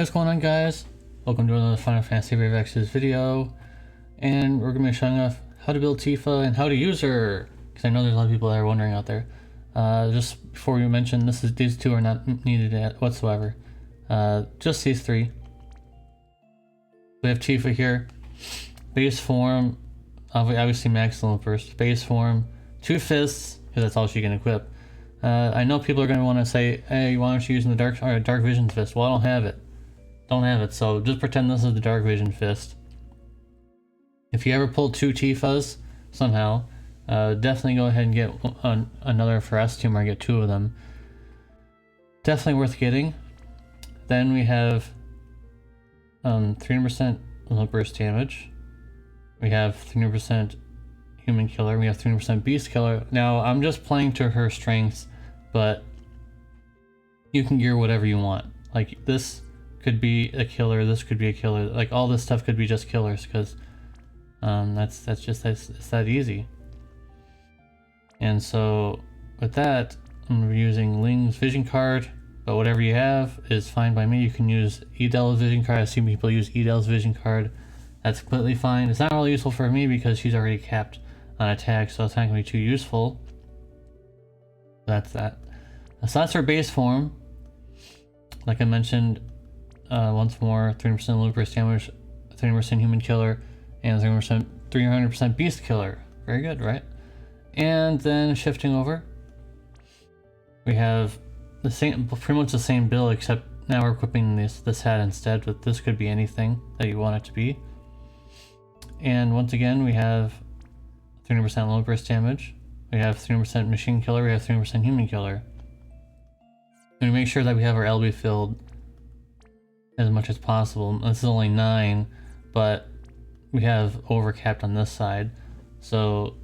Hey, what's going on, guys? Welcome to another Final Fantasy Brave Exvius video, and we're going to be showing off how to build Tifa and how to use her, because I know there's a lot of people that are wondering out there. Just before we mention, these two are not needed whatsoever. Just these three. We have Tifa here. Base form, obviously max Olympus. Base form, 2 fists, because that's all she can equip. I know people are going to want to say, hey, why aren't you using the dark vision fist? Well, I don't have it. So just pretend this is the dark vision fist. If you ever pull 2 Tifas somehow, definitely go ahead and get another for S2 or get 2 of them. Definitely worth getting. Then we have 300% Olympus damage. We have 300% human killer. We have 300% beast killer. Now I'm just playing to her strengths, but you can gear whatever you want. Like this could be a killer, this could be a killer. Like all this stuff could be just killers, because it's that easy. And so with that, I'm using Ling's vision card, but whatever you have is fine by me. You can use Edel's vision card. I've seen people use Edel's vision card. That's completely fine. It's not really useful for me because she's already capped on attack, so it's not going to be too useful. That's that. So that's her base form. Like I mentioned, once more, 300% Olympus damage, 300% human killer, and 300% beast killer. Very good, right? And then shifting over, we have the same, pretty much the same build, except now we're equipping this hat instead. But this could be anything that you want it to be. And once again, we have 300% Olympus damage. We have 300% machine killer. We have 300% human killer. And we make sure that we have our LB filled as much as possible. This is only 9, but we have overcapped on this side. So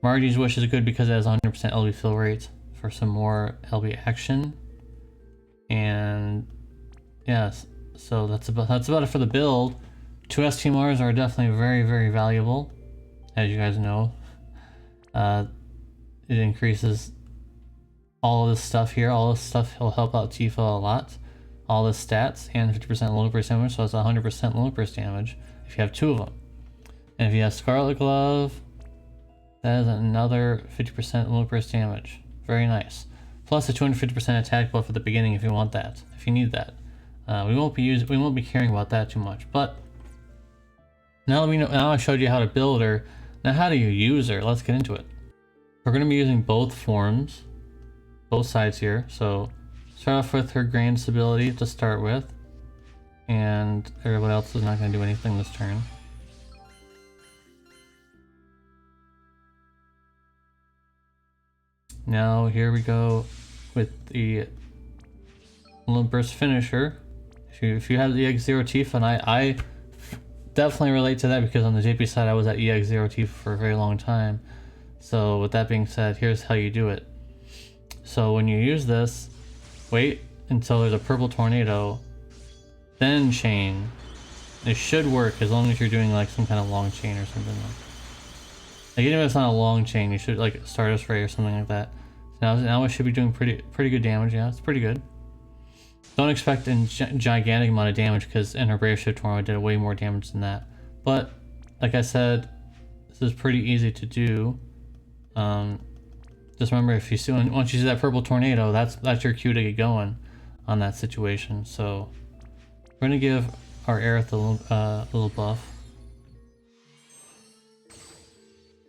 Margie's Wish is good because it has 100% LB fill rate for some more LB action. And yes, so that's about it for the build. 2 STMRs are definitely very, very valuable, as you guys know. It increases all of this stuff here. All this stuff will help out Tifa a lot. All the stats and 50% Olympus damage, so it's 100% Olympus damage if you have 2 of them. And if you have Scarlet Glove, that is another 50% Olympus damage. Very nice. Plus a 250% attack buff at the beginning if you want that, if you need that. We won't be caring about that too much. But now that we know, now I showed you how to build her. Now how do you use her? Let's get into it. We're going to be using both forms, both sides here. So start off with her grand stability to start with, and everybody else is not going to do anything this turn. Now here we go with the Olympus Finisher. If you have the EX0 Tifa, and I definitely relate to that because on the JP side I was at EX0 Tifa for a very long time. So with that being said, here's how you do it. So when you use this, wait until there's a purple tornado, then chain. It should work as long as you're doing like some kind of long chain or something. Like even if it's not a long chain, you should like Stardust Ray or something like that. So now it should be doing pretty good damage. Yeah, it's pretty good. Don't expect a gigantic amount of damage because in her Brave Shift Tornado it did way more damage than that. But like I said, this is pretty easy to do. Just remember, if you see once you see that purple tornado, that's your cue to get going on that situation. So we're gonna give our Aerith a little buff,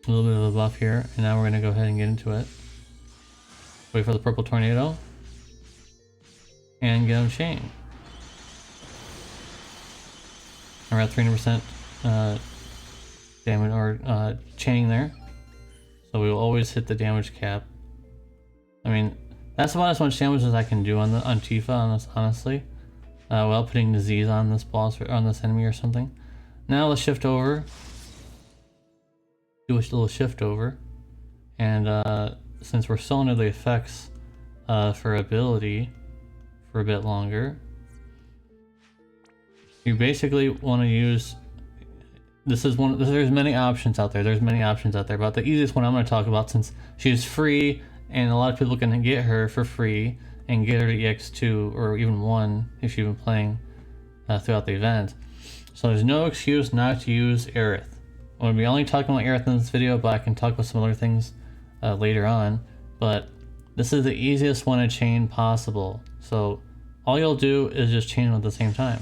a little bit of a buff here, and now we're gonna go ahead and get into it. Wait for the purple tornado, and get him chain. We're at 300% damage or chaining there. So we will always hit the damage cap. I mean, that's about as much damage as I can do on Tifa, honestly, without putting disease on this boss or on this enemy or something. Now let's shift over. Do a little shift over, and since we're still under the effects for ability for a bit longer, you basically want to use. There's many options out there. But the easiest one I'm going to talk about, since she's free and a lot of people can get her for free and get her to EX2 or even 1 if you've been playing throughout the event. So there's no excuse not to use Aerith. I'm going to be only talking about Aerith in this video, but I can talk about some other things later on. But this is the easiest one to chain possible. So all you'll do is just chain them at the same time.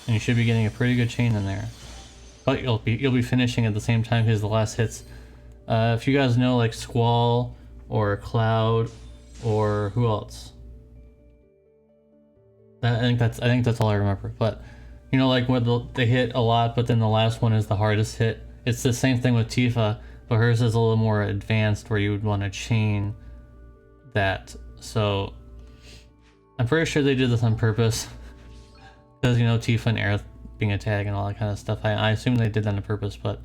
And you should be getting a pretty good chain in there. But you'll be finishing at the same time because the last hits. If you guys know like Squall or Cloud or who else? I think that's all I remember. But you know, like when they hit a lot, but then the last one is the hardest hit. It's the same thing with Tifa, but hers is a little more advanced where you would want to chain that. So I'm pretty sure they did this on purpose because, you know, Tifa and Aerith being a tag and all that kind of stuff. I assume they did that on purpose, but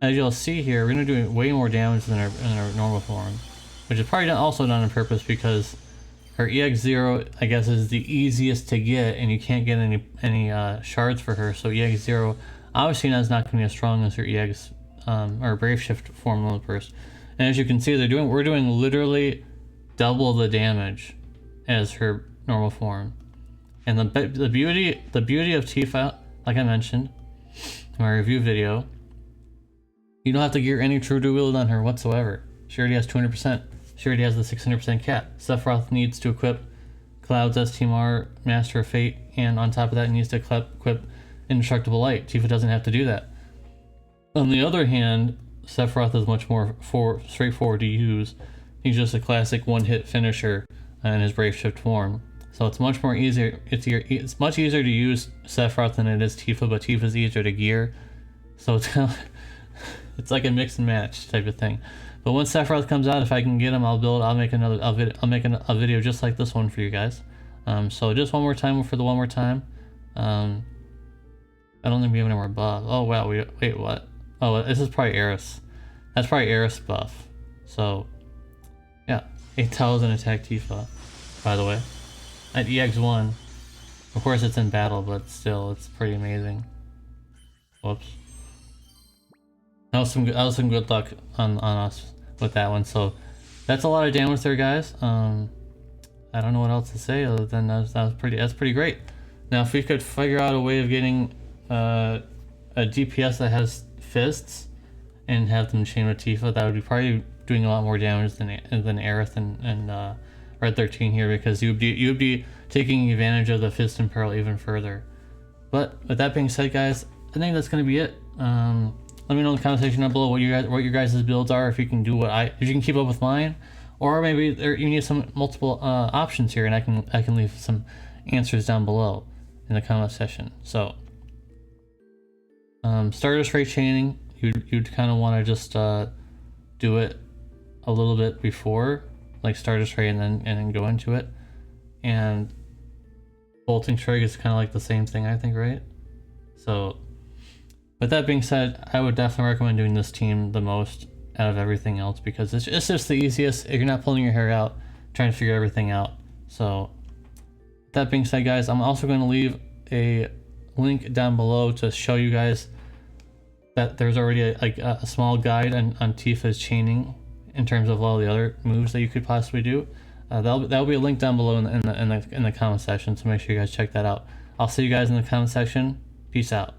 as you'll see here, we're going to do way more damage than our normal form, which is probably also done on purpose because her EX0, I guess, is the easiest to get, and you can't get any shards for her. So EX0 obviously is not going to be as strong as her EX or Brave Shift form Olympus. And as you can see, we're doing literally double the damage as her normal form. And the beauty of Tifa, like I mentioned in my review video, you don't have to gear any true wield on her whatsoever. She already has 200%. She already has the 600% cap. Sephiroth needs to equip Cloud's STMR, Master of Fate, and on top of that needs to equip Indestructible Light. Tifa doesn't have to do that. On the other hand, Sephiroth is much more straightforward to use. He's just a classic one-hit finisher in his Brave Shift form. So it's much more easier. It's much easier to use Sephiroth than it is Tifa, but Tifa's easier to gear. So it's kind of it's like a mix and match type of thing. But once Sephiroth comes out, if I can get him, I'll make a video just like this one for you guys. So just one more time for the one more time. I don't think we have any more buff. Oh wow, wait, what? Oh, this is probably Aerith. That's probably Aerith's buff. So yeah, 8,000 attack Tifa, by the way, at EX1. Of course it's in battle, but still, it's pretty amazing. Whoops. That was some good luck on us with that one. So that's a lot of damage there, guys. I don't know what else to say other than that's pretty great. Now, if we could figure out a way of getting a DPS that has fists and have them chain with Tifa, that would be probably doing a lot more damage than Aerith and Red 13 here, because you'd be taking advantage of the fist and pearl even further. But with that being said, guys, I think that's gonna be it. Let me know in the comment section down below what your guys' builds are, if you can do if you can keep up with mine, or maybe you need some multiple options here, and I can leave some answers down below in the comment section. So Stardust Ray chaining, you'd kind of want to just do it a little bit before, like Stardust Ray, and then go into it. And Bolting Strike is kind of like the same thing, I think, right? So with that being said, I would definitely recommend doing this team the most out of everything else, because it's just the easiest. If you're not pulling your hair out trying to figure everything out. So with that being said, guys, I'm also going to leave a link down below to show you guys that there's already a small guide on Tifa's chaining in terms of all the other moves that you could possibly do. That'll be a link down below in the comment section, so make sure you guys check that out. I'll see you guys in the comment section. Peace out.